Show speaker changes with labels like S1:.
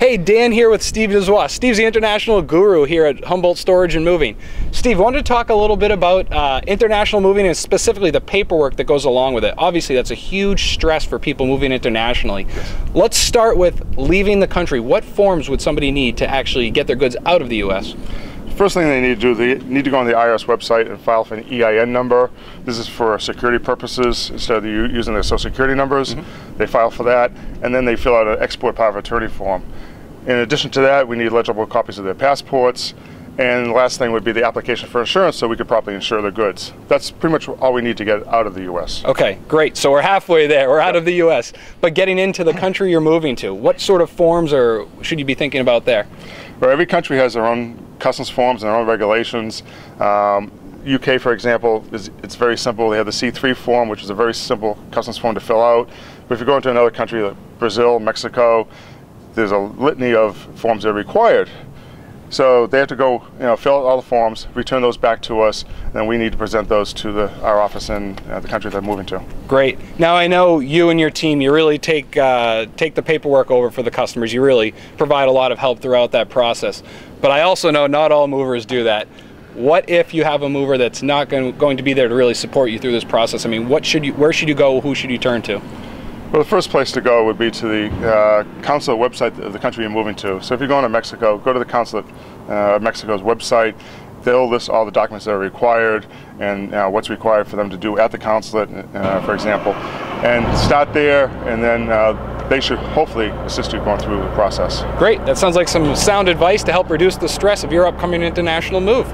S1: Hey, Dan here with Steve Duzois. Steve's the international guru here at Humboldt Storage and Moving. Steve, I wanted to talk a little bit about international moving and specifically the paperwork that goes along with it. Obviously, that's a huge stress for people moving internationally. Yes. Let's start with leaving the country. What forms would somebody need to actually get their goods out of the U.S.?
S2: First thing they need to do, they need to go on the IRS website and file for an EIN number. This is for security purposes. Instead of using their social security numbers, they file for that, and then they fill out an export power of attorney form. In addition to that, we need legible copies of their passports, and the last thing would be the application for insurance so we could properly insure the goods. That's pretty much all we need to get out of the U.S.
S1: Okay, great. So we're halfway there. We're out of the U.S. But getting into the country you're moving to, what sort of forms should you be thinking about there?
S2: Well, every country has their own customs forms and their own regulations. UK, for example, it's very simple. They have the C3 form, which is a very simple customs form to fill out. But if you go into another country like Brazil, Mexico, there's a litany of forms that are required. So they have to go, fill out all the forms, return those back to us, and then we need to present those to our office in the country they're moving to.
S1: Great. Now I know you and your team, you really take the paperwork over for the customers. You really provide a lot of help throughout that process. But I also know not all movers do that. What if you have a mover that's not going to be there to really support you through this process? I mean, where should you go? Who should you turn to?
S2: Well, the first place to go would be to the consulate website of the country you're moving to. So if you're going to Mexico, go to the consulate of Mexico's website. They'll list all the documents that are required and what's required for them to do at the consulate, for example. And start there, and then they should hopefully assist you going through the process.
S1: Great. That sounds like some sound advice to help reduce the stress of your upcoming international move.